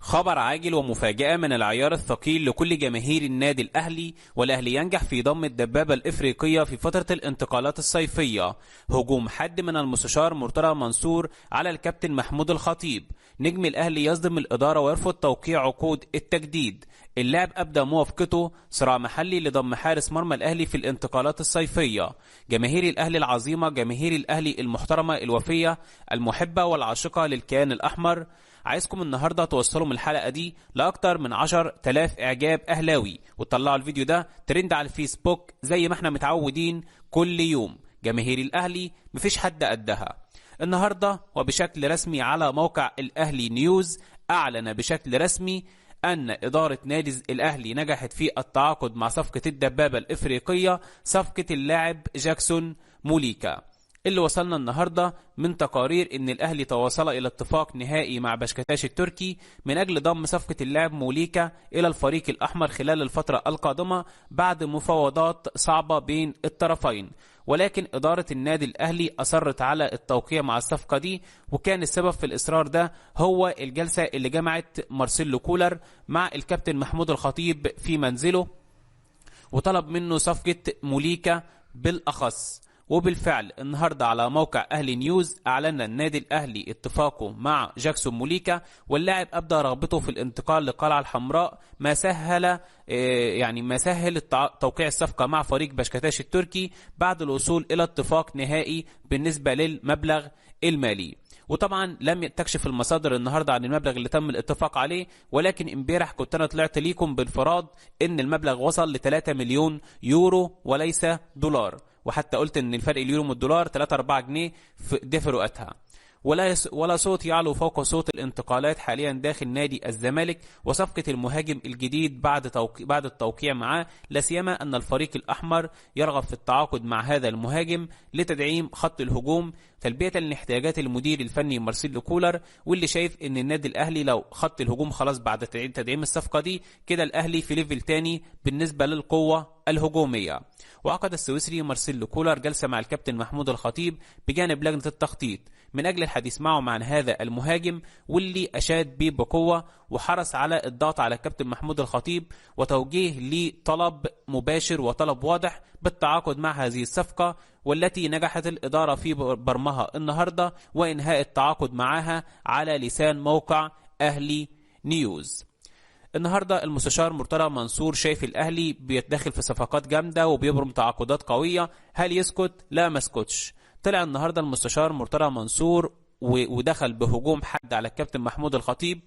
خبر عاجل ومفاجأة من العيار الثقيل لكل جماهير النادي الأهلي، والأهلي ينجح في ضم الدبابة الإفريقية في فترة الانتقالات الصيفية. هجوم حد من المستشار مرتضى منصور على الكابتن محمود الخطيب. نجم الأهلي يصدم الإدارة ويرفض توقيع عقود التجديد. اللاعب أبدى موافقته. صراع محلي لضم حارس مرمى الأهلي في الانتقالات الصيفية. جماهير الأهلي العظيمة، جماهير الأهلي المحترمة الوفية المحبة والعاشقة للكيان الأحمر، عايزكم النهاردة توصلوا من الحلقة دي لأكتر من 10,000 إعجاب أهلاوي، وتطلعوا الفيديو ده ترند على الفيسبوك زي ما احنا متعودين كل يوم. جماهير الأهلي مفيش حد قدها. النهاردة وبشكل رسمي على موقع الأهلي نيوز أعلن بشكل رسمي أن إدارة نادي الأهلي نجحت في التعاقد مع صفقة الدبابة الإفريقية، صفقة اللاعب جاكسون موليكا. اللي وصلنا النهاردة من تقارير ان الاهلي تواصل الى اتفاق نهائي مع بشكتاش التركي من اجل ضم صفقة اللاعب موليكا الى الفريق الاحمر خلال الفترة القادمة بعد مفاوضات صعبة بين الطرفين، ولكن ادارة النادي الاهلي اصرت على التوقيع مع الصفقة دي، وكان السبب في الاصرار ده هو الجلسة اللي جمعت مارسيلو كولر مع الكابتن محمود الخطيب في منزله، وطلب منه صفقة موليكا بالاخص. وبالفعل النهاردة على موقع أهلي نيوز أعلن النادي الأهلي اتفاقه مع جاكسون موليكا، واللاعب أبدى رغبته في الانتقال للقلعة الحمراء، ما سهل توقيع الصفقة مع فريق بشكتاش التركي بعد الوصول إلى اتفاق نهائي بالنسبة للمبلغ المالي. وطبعا لم تكشف المصادر النهارده عن المبلغ اللي تم الاتفاق عليه، ولكن امبارح كنت انا طلعت ليكم بانفراد ان المبلغ وصل ل 3 مليون يورو وليس دولار، وحتى قلت ان الفرق اليورو من الدولار 3-4 جنيه دي فروقاتها. ولا صوت يعلو فوق صوت الانتقالات حاليا داخل نادي الزمالك وصفقة المهاجم الجديد بعد التوقيع معاه، لا سيما ان الفريق الاحمر يرغب في التعاقد مع هذا المهاجم لتدعيم خط الهجوم تلبية لاحتياجات المدير الفني مارسيلو كولر، واللي شايف ان النادي الاهلي لو خط الهجوم خلاص بعد تدعيم الصفقة دي كده الاهلي في ليفل تاني بالنسبة للقوة الهجومية. وعقد السويسري مارسيلو كولر جلسة مع الكابتن محمود الخطيب بجانب لجنة التخطيط من أجل الحديث معه عن هذا المهاجم، واللي أشاد به بقوة وحرص على الضغط على الكابتن محمود الخطيب وتوجيه لطلب مباشر وطلب واضح بالتعاقد مع هذه الصفقة، والتي نجحت الإدارة في برمها النهاردة وإنهاء التعاقد معها على لسان موقع أهلي نيوز. النهاردة المستشار مرتضى منصور شايف الأهلي بيتدخل في صفقات جامدة وبيبرم تعاقدات قوية، هل يسكت؟ لا، ما اسكتش. طلع النهاردة المستشار مرتضى منصور ودخل بهجوم حد على الكابتن محمود الخطيب،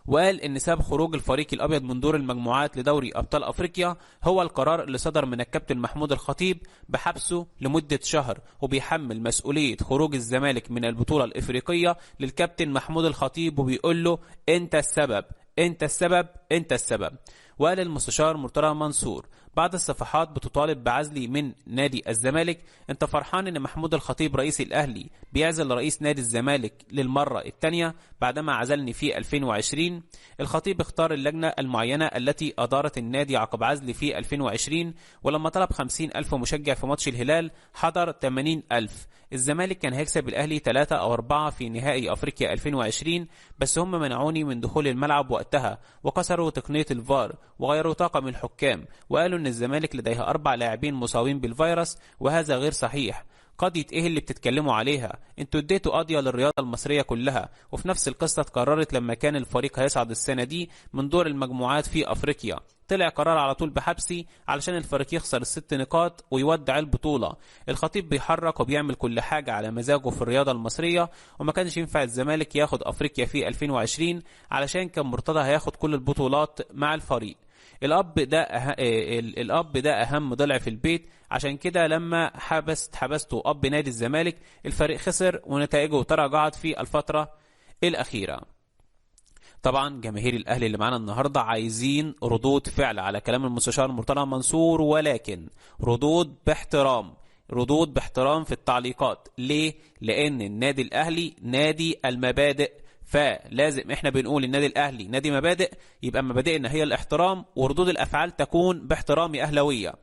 وقال ان سبب خروج الفريق الابيض من دور المجموعات لدوري ابطال افريقيا هو القرار اللي صدر من الكابتن محمود الخطيب بحبسه لمدة شهر، وبيحمل مسؤولية خروج الزمالك من البطولة الافريقية للكابتن محمود الخطيب وبيقول له انت السبب انت السبب انت السبب. وقال المستشار مرتضى منصور بعض الصفحات بتطالب بعزلي من نادي الزمالك، انت فرحان ان محمود الخطيب رئيس الاهلي بيعزل رئيس نادي الزمالك للمرة الثانية بعدما عزلني في 2020. الخطيب اختار اللجنة المعينة التي ادارت النادي عقب عزلي في 2020، ولما طلب 50,000 مشجع في ماتش الهلال حضر 80,000. الزمالك كان هيكسب الاهلي 3 أو 4 في نهائي افريقيا 2020، بس هم منعوني من دخول الملعب وقتها وكسروا تقنية الفار وغيروا طاقم الحكام، وقالوا ان الزمالك لديها 4 لاعبين مصابين بالفيروس، وهذا غير صحيح. قضية ايه اللي بتتكلموا عليها؟ انتوا اديتوا قضية للرياضة المصرية كلها. وفي نفس القصة اتكررت لما كان الفريق هيصعد السنة دي من دور المجموعات في افريقيا، طلع قرار على طول بحبسي علشان الفريق يخسر ال6 نقاط ويودع البطولة. الخطيب بيحرك وبيعمل كل حاجة على مزاجه في الرياضة المصرية، وما كانش ينفع الزمالك ياخد افريقيا في 2020 علشان كان مرتضى هياخد كل البطولات مع الفريق. الأب ده أهم ضلع في البيت، عشان كده لما حبسته أب نادي الزمالك الفريق خسر ونتائجه تراجعت في الفترة الأخيرة. طبعا جماهير الأهلي اللي معانا النهاردة عايزين ردود فعل على كلام المستشار مرتضى منصور، ولكن ردود باحترام في التعليقات. ليه؟ لأن النادي الأهلي نادي المبادئ، فلازم احنا بنقول النادي الاهلي نادي مبادئ، يبقى مبادئنا هي الاحترام وردود الافعال تكون باحترامي اهلاويه.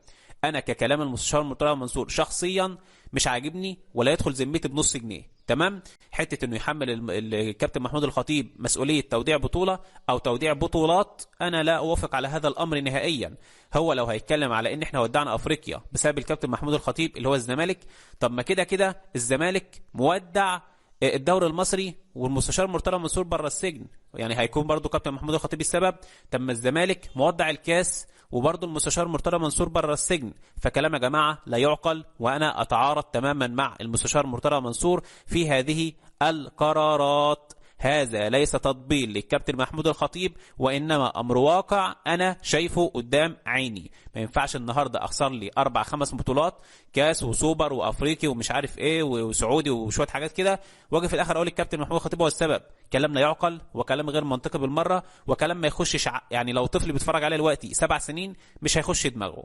انا ككلام المستشار مرتضى منصور شخصيا مش عاجبني ولا يدخل ذمتي بنص جنيه. تمام. حته انه يحمل الكابتن محمود الخطيب مسؤوليه توديع بطوله او توديع بطولات، انا لا اوافق على هذا الامر نهائيا. هو لو هيتكلم على ان احنا ودعنا افريقيا بسبب الكابتن محمود الخطيب اللي هو الزمالك، طب ما كده كده الزمالك مودع الدوري المصري والمستشار مرتضى منصور بره السجن، يعني هيكون برضو كابتن محمود الخطيب السبب. طب ما الزمالك مودع الكاس وبرضو المستشار مرتضى منصور بره السجن. فكلام يا جماعه لا يعقل، وانا اتعارض تماما مع المستشار مرتضى منصور في هذه القرارات. هذا ليس تطبيل للكابتن محمود الخطيب، وإنما أمر واقع أنا شايفه قدام عيني. ما ينفعش النهاردة أخسر لي 4-5 بطولات، كاس وسوبر وأفريقي ومش عارف إيه وسعودي وشوية حاجات كده، واجي في الآخر أقول الكابتن محمود الخطيب هو السبب. كلام لا يعقل وكلام غير منطقي بالمرة، وكلام ما يخشش يعني لو طفل بيتفرج عليه دلوقتي 7 سنين مش هيخش دماغه.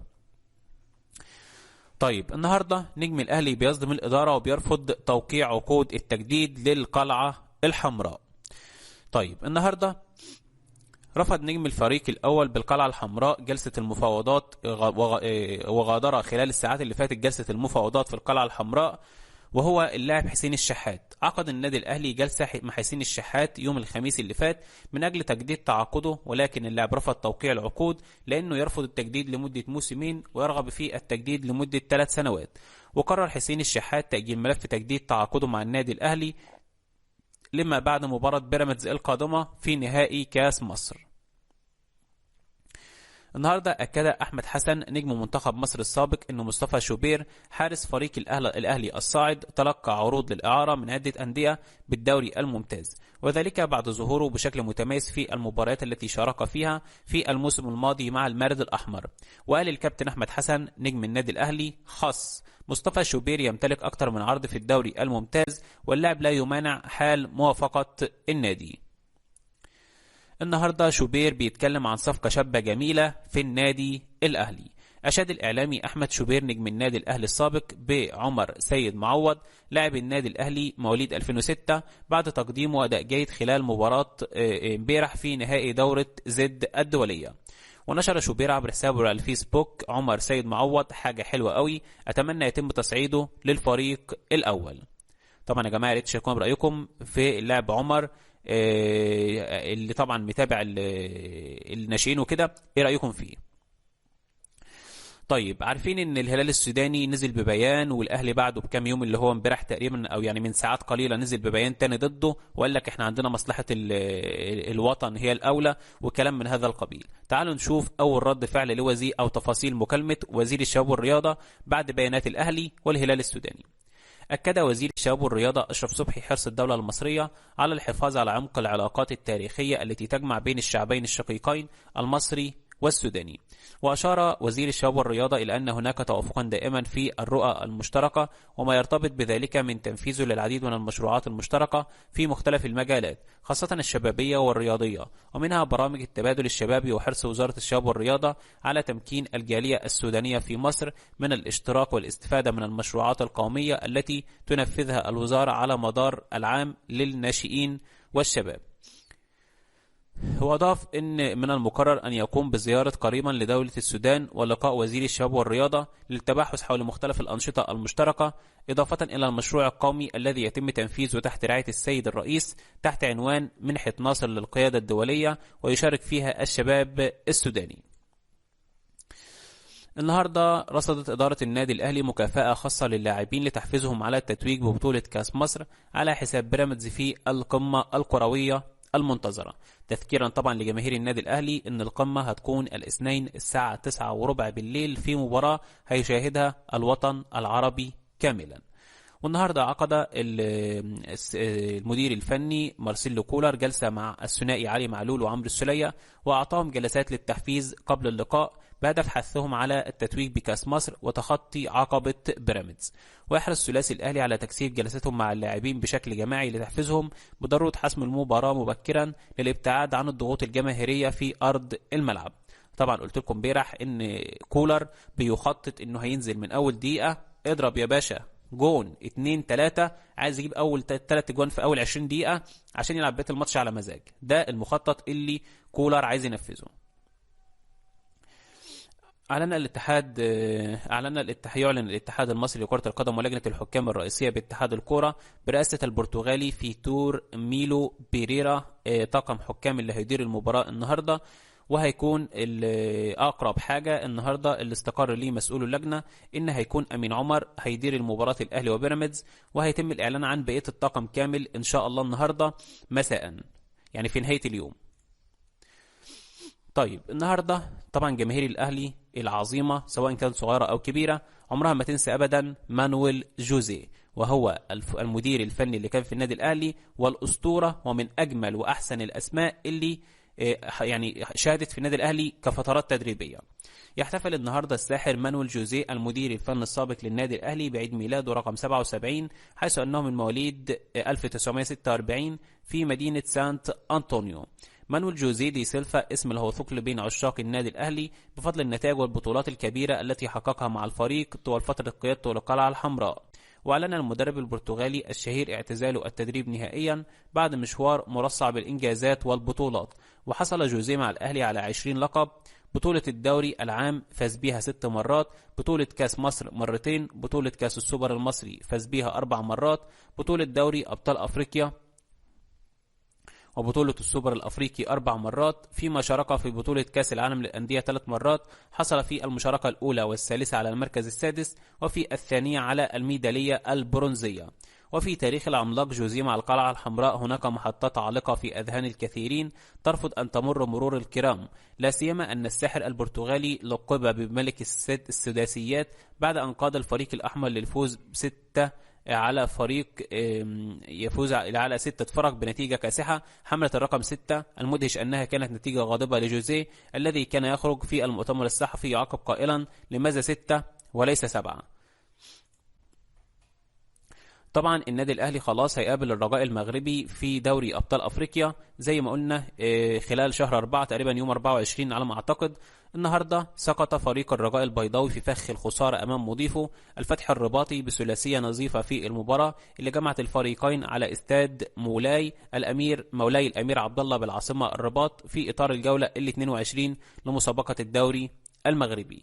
طيب النهاردة نجم الأهلي بيصدم الإدارة وبيرفض توقيع عقود التجديد للقلعة الحمراء. طيب النهاردة رفض نجم الفريق الأول بالقلعة الحمراء جلسة المفاوضات، وغادر خلال الساعات اللي فاتت جلسة المفاوضات في القلعة الحمراء، وهو اللاعب حسين الشحات. عقد النادي الأهلي جلسة مع حسين الشحات يوم الخميس اللي فات من أجل تجديد تعاقده، ولكن اللاعب رفض توقيع العقود لأنه يرفض التجديد لمدة موسمين ويرغب في التجديد لمدة 3 سنوات. وقرر حسين الشحات تأجيل ملف تجديد تعاقده مع النادي الأهلي لما بعد مباراة بيراميدز القادمة في نهائي كاس مصر. النهارده أكد أحمد حسن نجم منتخب مصر السابق أن مصطفى شوبير حارس فريق الأهلي الصاعد تلقى عروض للإعارة من عدة أندية بالدوري الممتاز، وذلك بعد ظهوره بشكل متميز في المباريات التي شارك فيها في الموسم الماضي مع المارد الأحمر. وقال الكابتن أحمد حسن نجم النادي الأهلي خاص مصطفى شوبير يمتلك أكثر من عرض في الدوري الممتاز، واللاعب لا يمانع حال موافقة النادي. النهاردة شوبير بيتكلم عن صفقة شابة جميلة في النادي الأهلي. أشاد الإعلامي أحمد شوبير نجم النادي الأهلي السابق بعمر سيد معوض لاعب النادي الأهلي مواليد 2006 بعد تقديمه أداء جيد خلال مباراة امبارح في نهائي دورة زد الدولية. ونشر شوبير عبر حسابه على الفيسبوك: عمر سيد معوض حاجة حلوة قوي، أتمنى يتم تصعيده للفريق الأول. طبعا يا جماعة ريت تشاركونا برأيكم في اللاعب عمر اللي طبعا متابع الناشئين وكده، ايه رأيكم فيه؟ طيب عارفين ان الهلال السوداني نزل ببيان، والاهلي بعده بكام يوم اللي هو امبارح تقريبا او يعني من ساعات قليله نزل ببيان تاني ضده، وقال لك احنا عندنا مصلحه الوطن هي الاولى وكلام من هذا القبيل. تعالوا نشوف اول رد فعل لوزير او تفاصيل مكالمه وزير الشباب والرياضه بعد بيانات الاهلي والهلال السوداني. أكد وزير الشباب والرياضة أشرف صبحي حرص الدولة المصرية على الحفاظ على عمق العلاقات التاريخية التي تجمع بين الشعبين الشقيقين المصري والسوداني. وأشار وزير الشباب والرياضة إلى أن هناك توافقا دائما في الرؤى المشتركة وما يرتبط بذلك من تنفيذ للعديد من المشروعات المشتركة في مختلف المجالات خاصة الشبابية والرياضية، ومنها برامج التبادل الشبابي وحرص وزارة الشباب والرياضة على تمكين الجالية السودانية في مصر من الاشتراك والاستفادة من المشروعات القومية التي تنفذها الوزارة على مدار العام للناشئين والشباب. وأضاف أن من المقرر أن يقوم بزيارة قريبا لدولة السودان ولقاء وزير الشباب والرياضة للتباحث حول مختلف الأنشطة المشتركة، إضافة إلى المشروع القومي الذي يتم تنفيذه تحت رعاية السيد الرئيس تحت عنوان منحة ناصر للقيادة الدولية، ويشارك فيها الشباب السوداني. النهاردة رصدت إدارة النادي الأهلي مكافأة خاصة للاعبين لتحفيزهم على التتويج ببطولة كاس مصر على حساب بيراميدز في القمة الكروية المنتظرة، تذكيرا طبعا لجماهير النادي الأهلي أن القمة هتكون الاثنين الساعة 9:15 بالليل في مباراة هيشاهدها الوطن العربي كاملا. والنهاردة عقد المدير الفني مارسيلو كولر جلسة مع الثنائي علي معلول وعمرو السولية، وأعطاهم جلسات للتحفيز قبل اللقاء بهدف حثهم على التتويج بكاس مصر وتخطي عقبة بيراميدز. ويحرص ثلاثي الأهلي على تكثيف جلساتهم مع اللاعبين بشكل جماعي لتحفيزهم بضرورة حسم المباراة مبكرا للابتعاد عن الضغوط الجماهيرية في أرض الملعب. طبعا قلت لكم امبارح ان كولر بيخطط انه هينزل من اول دقيقة اضرب يا باشا جون 2-3، عايز يجيب اول 3 جوان في اول 20 دقيقة عشان يلعب بيت الماتش على مزاج. ده المخطط اللي كولر عايز ينفذه. يعلن الاتحاد المصري لكرة القدم ولجنة الحكام الرئيسية باتحاد الكرة برئاسة البرتغالي فيتور ميلو بيريرا طاقم حكام اللي هيدير المباراة النهاردة. وهيكون أقرب حاجة النهاردة اللي استقر ليه مسؤول اللجنة إن هيكون أمين عمر هيدير المباراة الأهلي وبيراميدز، وهيتم الإعلان عن بقية الطاقم كامل إن شاء الله النهاردة مساء، يعني في نهاية اليوم. طيب النهارده طبعا جماهير الاهلي العظيمه سواء كانت صغيره او كبيره عمرها ما تنسى ابدا مانويل جوزيه، وهو المدير الفني اللي كان في النادي الاهلي والاسطوره ومن اجمل واحسن الاسماء اللي يعني شهدت في النادي الاهلي كفترات تدريبيه. يحتفل النهارده الساحر مانويل جوزيه المدير الفني السابق للنادي الاهلي بعيد ميلاده رقم 77، حيث انه من مواليد 1946 في مدينه سانت انطونيو. مانويل جوزيه دي سيلفا اسم له ثقل بين عشاق النادي الأهلي بفضل النتائج والبطولات الكبيرة التي حققها مع الفريق طوال فترة قيادته للقلعة الحمراء. وأعلن المدرب البرتغالي الشهير اعتزاله التدريب نهائيا بعد مشوار مرصع بالإنجازات والبطولات. وحصل جوزيه مع الأهلي على 20 لقب: بطولة الدوري العام فاز بيها 6 مرات، بطولة كاس مصر مرتين، بطولة كاس السوبر المصري فاز بيها 4 مرات، بطولة دوري أبطال أفريقيا وبطولة السوبر الأفريقي 4 مرات، فيما شارك في بطولة كأس العالم للأندية 3 مرات، حصل في المشاركة الأولى والثالثة على المركز السادس، وفي الثانية على الميدالية البرونزية. وفي تاريخ العملاق جوزيه مع القلعة الحمراء هناك محطات عالقة في أذهان الكثيرين ترفض أن تمر مرور الكرام، لا سيما أن الساحر البرتغالي لقب بملك السداسيات بعد أن قاد الفريق الأحمر للفوز ب6 على فريق يفوز على 6 فرق بنتيجة كاسحة. حملة الرقم 6 المدهش أنها كانت نتيجة غاضبة لجوزيه الذي كان يخرج في المؤتمر الصحفي يعاقب قائلا: لماذا 6 وليس 7؟ طبعا النادي الاهلي خلاص هيقابل الرجاء المغربي في دوري ابطال افريقيا زي ما قلنا خلال شهر 4 تقريبا يوم 24 على ما اعتقد. النهارده سقط فريق الرجاء البيضاوي في فخ الخساره امام مضيفه الفتح الرباطي بثلاثيه نظيفه في المباراه اللي جمعت الفريقين على استاد مولاي الامير عبد الله بالعاصمه الرباط في اطار الجوله ال 22 لمسابقه الدوري المغربي.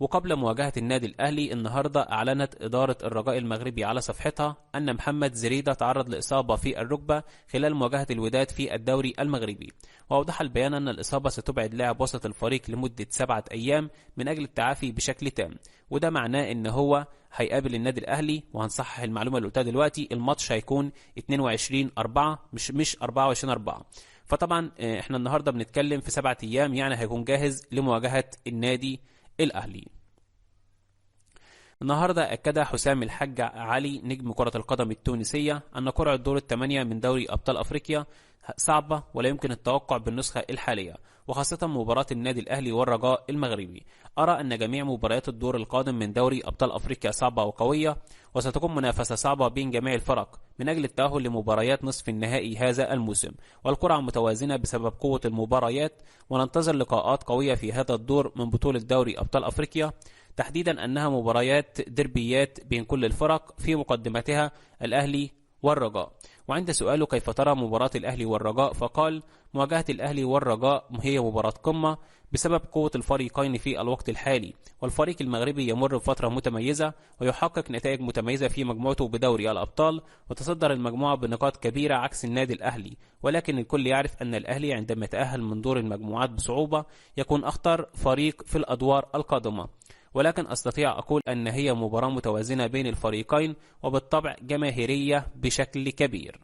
وقبل مواجهة النادي الأهلي النهاردة أعلنت إدارة الرجاء المغربي على صفحتها أن محمد زريدة تعرض لإصابة في الركبة خلال مواجهة الوداد في الدوري المغربي. وأوضح البيان أن الإصابة ستبعد لاعب وسط الفريق لمدة 7 أيام من أجل التعافي بشكل تام، وده معناه أن هو هيقابل النادي الأهلي. وهنصحح المعلومة اللي قلتها دلوقتي، الماتش هيكون 22/4 مش 24/4. فطبعا احنا النهاردة بنتكلم في 7 أيام، يعني هيكون جاهز لمواجهة النادي الأهلي. النهاردة أكد حسام الحاج علي نجم كرة القدم التونسية أن قرعة دور الثمانية من دوري أبطال أفريقيا صعبة ولا يمكن التوقع بالنسخة الحالية، وخاصة مباراة النادي الأهلي والرجاء المغربي. أرى أن جميع مباريات الدور القادم من دوري أبطال أفريقيا صعبة وقوية، وستكون منافسة صعبة بين جميع الفرق من أجل التأهل لمباريات نصف النهائي هذا الموسم، والقرعة متوازنة بسبب قوة المباريات، وننتظر لقاءات قوية في هذا الدور من بطولة دوري أبطال أفريقيا، تحديدا أنها مباريات دربيات بين كل الفرق في مقدمتها الأهلي والرجاء. وعند سؤاله كيف ترى مباراة الأهلي والرجاء فقال: مواجهة الأهلي والرجاء هي مباراة قمة بسبب قوة الفريقين في الوقت الحالي، والفريق المغربي يمر بفترة متميزة ويحقق نتائج متميزة في مجموعته بدوري الأبطال وتصدر المجموعة بنقاط كبيرة عكس النادي الأهلي. ولكن الكل يعرف أن الأهلي عندما يتأهل من دور المجموعات بصعوبة يكون أخطر فريق في الأدوار القادمة، ولكن أستطيع أقول أن هي مباراة متوازنة بين الفريقين وبالطبع جماهيرية بشكل كبير.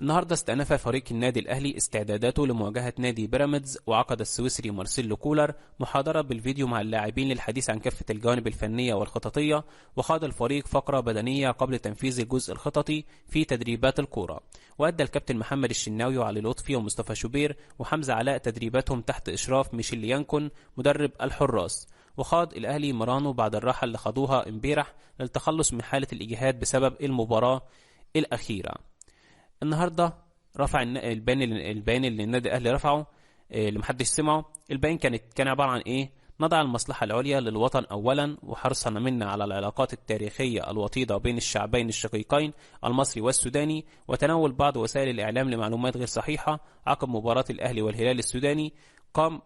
النهاردة استأنف فريق النادي الأهلي استعداداته لمواجهة نادي بيراميدز، وعقد السويسري مارسيلو كولر محاضرة بالفيديو مع اللاعبين للحديث عن كافة الجوانب الفنية والخططية، وخاض الفريق فقرة بدنية قبل تنفيذ الجزء الخططي في تدريبات الكورة. وأدى الكابتن محمد الشناوي وعلي لطفي ومصطفى شوبير وحمزة علاء تدريباتهم تحت إشراف ميشيل يانكون مدرب الحراس. وخاض الأهلي مرانو بعد الراحة اللي خاضوها امبارح للتخلص من حالة الإجهاد بسبب المباراة الأخيرة. النهارده رفع البيان اللي النادي الاهلي رفعه اللي محدش سمعه. البيان كان عباره عن ايه؟ نضع المصلحه العليا للوطن اولا، وحرصا منا على العلاقات التاريخيه الوطيده بين الشعبين الشقيقين المصري والسوداني، وتناول بعض وسائل الاعلام لمعلومات غير صحيحه عقب مباراه الاهلي والهلال السوداني. قام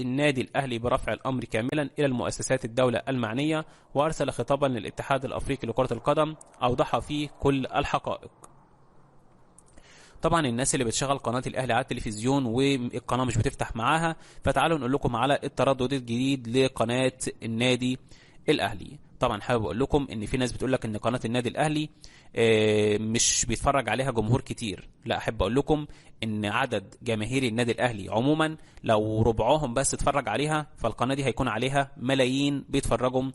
النادي الأهلي برفع الأمر كاملا إلى المؤسسات الدولة المعنية، وأرسل خطابا للاتحاد الأفريقي لكرة القدم أوضح فيه كل الحقائق. طبعا الناس اللي بتشغل قناة الأهلي على التلفزيون والقناة مش بتفتح معاها، فتعالوا نقول لكم على التردد الجديد لقناة النادي الأهلي. طبعا حابب اقول لكم ان في ناس بتقول لك ان قناه النادي الاهلي مش بيتفرج عليها جمهور كتير. لا، احب اقول لكم ان عدد جماهير النادي الاهلي عموما لو ربعهم بس اتفرج عليها، فالقناه دي هيكون عليها ملايين بيتفرجوا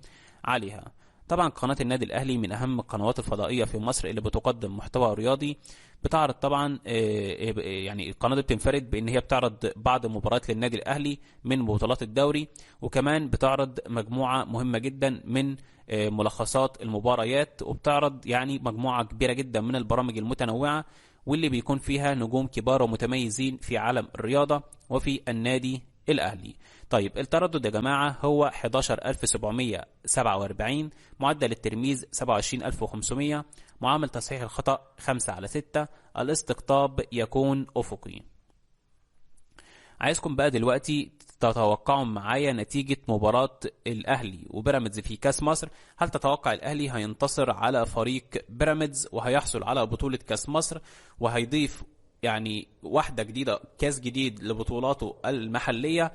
عليها. طبعا قناه النادي الاهلي من اهم القنوات الفضائيه في مصر اللي بتقدم محتوى رياضي. بتعرض طبعا يعني القناه دي بتنفرد بان هي بتعرض بعض المباريات للنادي الاهلي من بطولات الدوري، وكمان بتعرض مجموعه مهمه جدا من ملخصات المباريات، وبتعرض يعني مجموعه كبيره جدا من البرامج المتنوعه واللي بيكون فيها نجوم كبار ومتميزين في عالم الرياضه وفي النادي الاهلي. طيب التردد يا جماعه هو 11747، معدل الترميز 27500، معامل تصحيح الخطأ 5/6، الاستقطاب يكون افقي. عايزكم بقى دلوقتي تتوقعوا معايا نتيجة مباراة الأهلي وبيراميدز في كاس مصر. هل تتوقع الأهلي هينتصر على فريق بيراميدز وهيحصل على بطولة كاس مصر وهيضيف يعني واحدة جديدة، كاس جديد لبطولاته المحلية،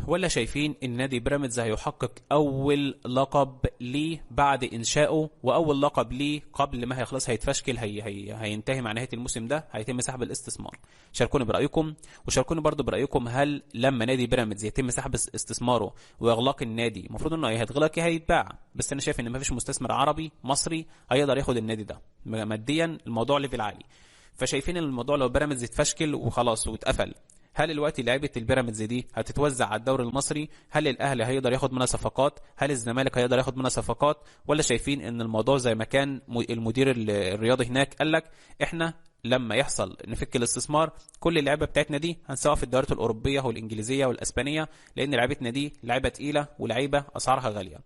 ولا شايفين ان نادي بيراميدز هيحقق اول لقب ليه بعد انشائه، واول لقب ليه قبل ما هيخلص هيتفشكل هينتهي مع نهايه الموسم ده، هيتم سحب الاستثمار؟ شاركوني برايكم، وشاركوني برضو برايكم هل لما نادي بيراميدز يتم سحب استثماره واغلاق النادي، المفروض انه هيتغلق هيتباع، بس انا شايف ان مفيش مستثمر عربي مصري هيقدر ياخد النادي ده ماديا، الموضوع ليفل عالي. فشايفين ان الموضوع لو بيراميدز يتفشكل وخلاص واتقفل، هل الوقت لعيبه البيراميدز دي هتتوزع على الدوري المصري؟ هل الاهلي هيقدر ياخد منها صفقات؟ هل الزمالك هيقدر ياخد منها صفقات؟ ولا شايفين ان الموضوع زي ما كان المدير الرياضي هناك قال لك احنا لما يحصل نفك الاستثمار كل اللعيبه بتاعتنا دي هنسوقها في الدوريات الاوروبيه والانجليزيه والاسبانيه، لان لعيبتنا دي لعيبه تقيله ولعيبه اسعارها غاليه.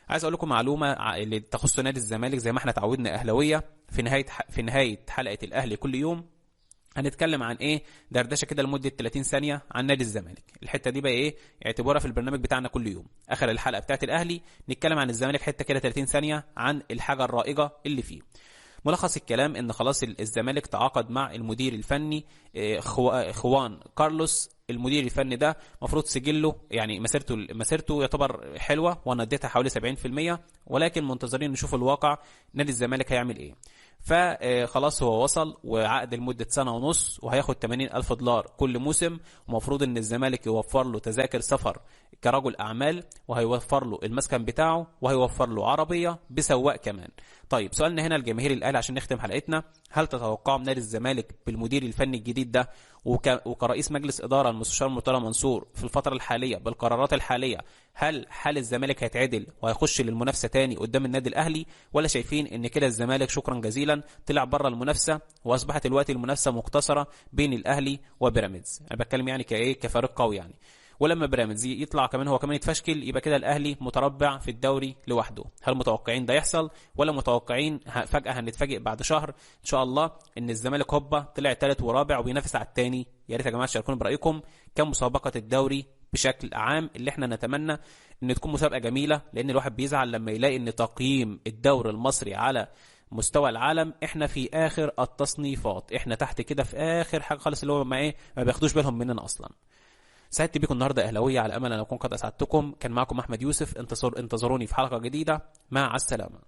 عايز اقول لكم معلومه اللي تخص نادي الزمالك، زي ما احنا اتعودنا اهلاويه في نهايه حلقه الاهلي كل يوم هنتكلم عن ايه، دردشه كده لمده 30 ثانيه عن نادي الزمالك. الحته دي بقى ايه، اعتبارها في البرنامج بتاعنا كل يوم. اخر الحلقه بتاعت الاهلي نتكلم عن الزمالك حته كده 30 ثانيه عن الحاجه الرائجه اللي فيه. ملخص الكلام ان خلاص الزمالك تعاقد مع المدير الفني خوان كارلوس. المدير الفني ده مفروض سجله يعني مسيرته يعتبر حلوه، وانا اديتها حوالي 70%، ولكن منتظرين نشوف الواقع نادي الزمالك هيعمل ايه. فخلاص هو وصل وعقد لمدة 1.5 سنة، وهياخد 80,000 دولار كل موسم، ومفروض ان الزمالك يوفر له تذاكر سفر كرجل اعمال، وهيوفر له المسكن بتاعه، وهيوفر له عربية بسواق كمان. طيب سؤالنا هنا الجماهير الاهلي عشان نختم حلقتنا، هل تتوقعوا من نادي الزمالك بالمدير الفني الجديد ده وكرئيس مجلس اداره المستشار مرتضى منصور في الفتره الحاليه بالقرارات الحاليه، هل حال الزمالك هيتعدل وهيخش للمنافسه تاني قدام النادي الاهلي، ولا شايفين ان كده الزمالك شكرا جزيلا طلع بره المنافسه واصبحت الوقت المنافسه مقتصره بين الاهلي وبيراميدز؟ انا بتكلم يعني كفريق قوي يعني، ولما بيراميدز يطلع كمان هو كمان يتفشكل يبقى كده الاهلي متربع في الدوري لوحده. هل متوقعين ده يحصل، ولا متوقعين فجاه هنتفاجئ بعد شهر ان شاء الله ان الزمالك هوبا طلع ثالث ورابع وبينافس على الثاني؟ يا ريت يا جماعه تشاركونا برايكم كم مسابقه الدوري بشكل عام اللي احنا نتمنى ان تكون مسابقه جميله، لان الواحد بيزعل لما يلاقي ان تقييم الدوري المصري على مستوى العالم احنا في اخر التصنيفات، احنا تحت كده في اخر حاجه خالص، اللي هو ما بياخدوش بالهم مننا اصلا. سعدت بكم النهارده اهلاويه، على امل ان اكون قد اسعدتكم. كان معكم احمد يوسف، انتظروني في حلقه جديده، مع السلامه.